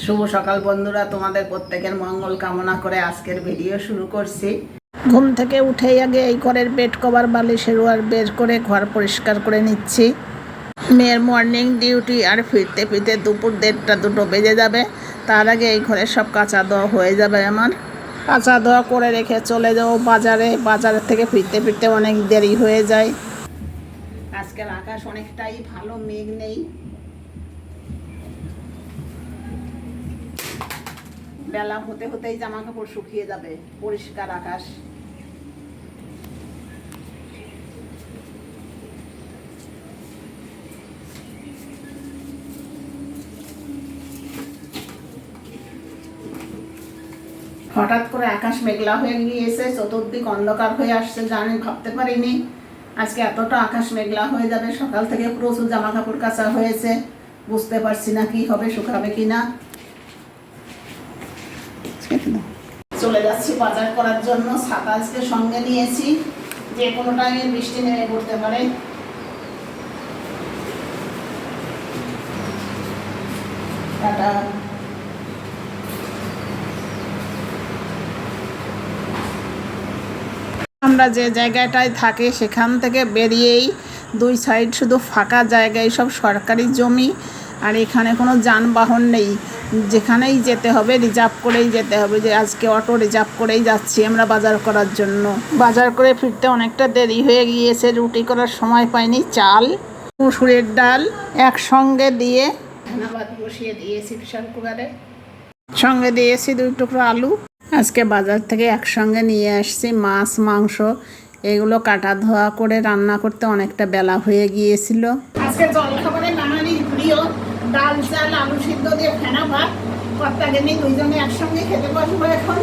শুভ সকাল বন্ধুরা, তোমাদের প্রত্যেকের মঙ্গল কামনা করে আজকের ভিডিও শুরু করছি। ঘুম থেকে উঠেই আগে এই ঘরের বেড কভার বালিশের ওয়ার বের করে ঘর পরিষ্কার করে নিচ্ছি। মেয়ের মর্নিং ডিউটি আর ফিরতে ফিরতে দুপুর 1:30-2 বেজে যাবে। তার আগে এই ঘরের সব কাঁচা ধোয়া হয়ে যাবে। আমার কাঁচা ধোয়া করে রেখে চলে যাবো বাজারের থেকে ফিরতে ফিরতে অনেক দেরি হয়ে যায়। আজকের আকাশ অনেকটাই ভালো, মেঘ নেই। বেলা হতে হতেই জামা কাপড় শুকিয়ে যাবে, পরিষ্কার আকাশ। হঠাৎ করে আকাশ মেঘলা হয়ে গিয়েছে, চতুর্দিক অন্ধকার হয়ে আসছে। ভাবতে পারিনি আজকে এতটা আকাশ মেঘলা হয়ে যাবে। সকাল থেকে প্রচুর জামা কাপড় কাচা হয়েছে, বুঝতে পারছি না কি হবে, শুকাবে কিনা। চলে যাচ্ছি বাজার করার জন্য। ছাতা আজকে সঙ্গে নিয়েছি, যে কোনো টাইমে বৃষ্টি নেমে পড়তে পারে। টাটা। আমরা যে জায়গাটায় থাকি সেখান থেকে বেরিয়েই দুই সাইড শুধু ফাঁকা জায়গায়, সব সরকারি জমি। আর এখানে কোনো যানবাহন নেই, যেখানেই যেতে হবে রিজার্ভ করেই যেতে হবে। যে আজকে অটো রিজার্ভ করেই যাচ্ছি আমরা বাজার করার জন্য। বাজার করে ফিরতে অনেকটা দেরি হয়ে গিয়েছে, রুটি করার সময় পাইনি। চাল, মুসুরের ডাল একসঙ্গে দিয়ে ভাত বসিয়ে দিয়েছি প্রেসার কুকারে। সঙ্গে দিয়েছি 2 টুকরো আলু। আজকে বাজার থেকে একসঙ্গে নিয়ে আসছি মাছ, মাংস। এগুলো কাটা ধোয়া করে রান্না করতে অনেকটা বেলা হয়ে গিয়েছিল। আজকে জলখাবারে নানারই প্রিয় ডাল, চাল, আলু সিদ্ধ দিয়ে ফেনা ভাত। কর্তাকে নিয়ে দুইজনে একসঙ্গে খেতে বসবো এখন।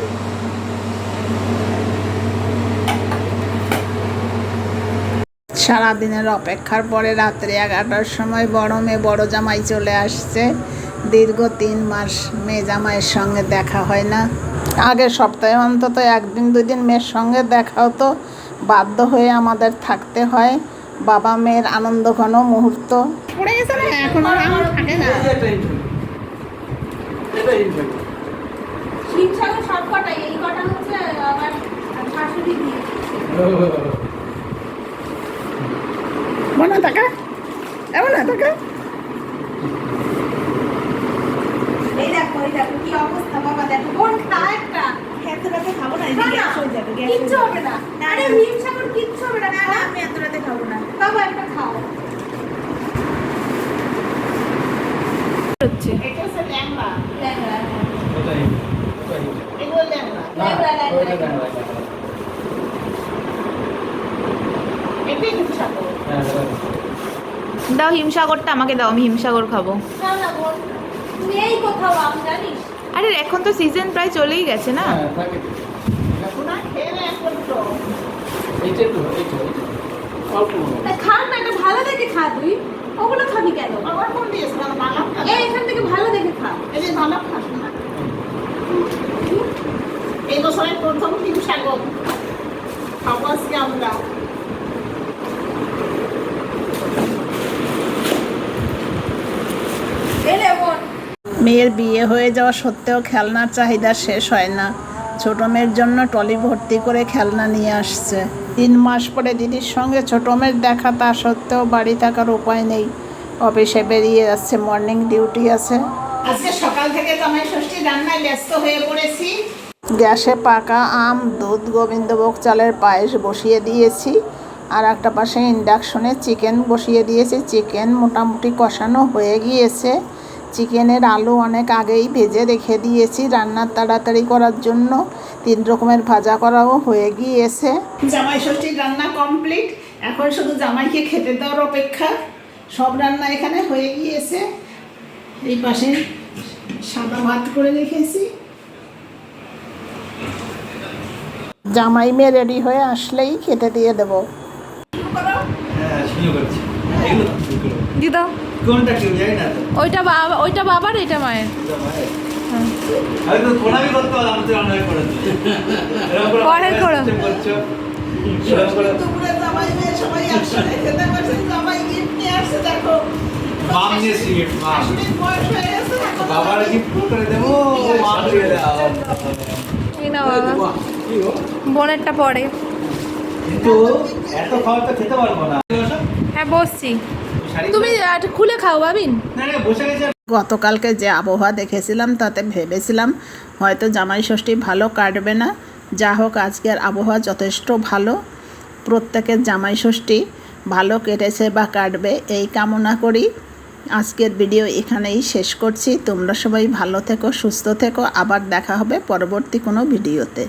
সারাদিনের অপেক্ষার পরে রাত্রে 11টার সময় বড় জামাই চলে আসছে। দীর্ঘ 3 মাস মেয়ে জামাইয়ের সঙ্গে দেখা হয় না। আগের সপ্তাহে অন্তত 1-2 দিন মেয়ের সঙ্গে দেখা হতো। বাধ্য হয়ে আমাদের থাকতে হয়। বাবা মেয়ের আনন্দ ঘন মুহূর্ত। পড়ে গেছে না, এখন আর আমার থাকে না। মনে থাকা এমন না থাকা। এই দেখো কি অবস্থা বাবা, দেখো কোন একটা খেতে রাতে খাবো না, গ্যাস হয়ে যাবে। কিচ্ছু হবে না, আরে হিমসাগর কিচ্ছু হবে না। না আমি এত রাতে খাবো না বাবা, একটা খাও। হচ্ছে এটা হচ্ছে ল্যাংড়া ওটাই এগুলো ল্যাংড়া এটাই হিমসাগর। দাও হিমসাগরটা আমাকে দাও, আমি হিমসাগর খাবো। না না বোন, তুমি এই কোথাও আম জানিস? আরে এখন তো সিজন প্রায় চলেই গেছে না। এখন আর খেয়ে না, এখন তো এইটা তো অল্প খা না, এটা ভালো দেখে খা। তুই ওগুলো খাবি কেন? আমার কোন দিয়েছ না, ভালো খা। এই এখান থেকে ভালো দেখে খা। এই যে ভালো খাস না। এই বছরের প্রথম হিমসাগর খাবো আজকে আমরা। মেয়ের বিয়ে হয়ে যাওয়া সত্ত্বেও খেলনার চাহিদা শেষ হয় না। ছোট মেয়ের জন্য ট্রলি ভর্তি করে খেলনা নিয়ে আসছে। 3 মাস পরে দিদির সঙ্গে ছোট মেয়ের দেখা, তা সত্ত্বেও বাড়ি থাকার উপায় নেই। অফিসে বেরিয়ে যাচ্ছে, মর্নিং ডিউটি আছে। আজকে সকাল থেকে জামাই ষষ্ঠী রান্নায় ব্যস্ত হয়ে পড়েছি। গ্যাসে পাকা আম, দুধ, গোবিন্দভোগ চালের পায়েস বসিয়ে দিয়েছি। আর একটা পাশে ইন্ডাকশনে চিকেন বসিয়ে দিয়েছি। চিকেন মোটামুটি কষানো হয়ে গিয়েছে। চিকেনের আলু অনেক আগেই ভেজে রেখে দিয়েছি রান্নার তাড়াতাড়ি করার জন্য। 3 রকমের ভাজা করাও হয়ে গিয়েছে। জামাই ষষ্ঠীর রান্না কমপ্লিট, এখন শুধু জামাইকে খেতে দেওয়ার অপেক্ষা। সব রান্না এখানে হয়ে গিয়েছে। এই পাশে সাদা ভাত করে রেখেছি। জামাই মেয়ে রেডি হয়ে আসলেই খেতে দিয়ে দেবো। দি দাও। কোনটা কেউ জানি না তো। ওইটা বাবার, এটা মায়ের। আমি তো কোনাবি করতে পারলাম, আমি তো রান্না করেছি। পরে করো। দুপুরে জামাই মেয়ে সবাই একসাথে খেতে বসে। জামাই গিফট নিয়ে আসছে, দেখো মাম নিয়ে সিগারেট মাম বাবার গিফট করে দেবো মাম দিয়ে দাও এই না বাবা বোনেরটা পরে। কিন্তু এত খাবার তো খেতে পারবো না হ্যাঁ বসছি, শাড়ি তুমি একটু খুলে খাও বাবিন। না না বসে গেছে গতকালকে যে আবহাওয়া দেখেছিলাম তাতে ভেবেছিলাম হয়তো জামাই ষষ্ঠী ভালো কাটবে না। যা হোক আজকের আবহাওয়া যথেষ্ট ভালো, প্রত্যেকের জামাই ষষ্ঠী ভালো কেটেছে বা কাটবে এই কামনা করি। আজকের ভিডিও এখানেই শেষ করছি। তোমরা সবাই ভালো থেকো, সুস্থ থেকো। আবার দেখা হবে পরবর্তী কোনো ভিডিওতে।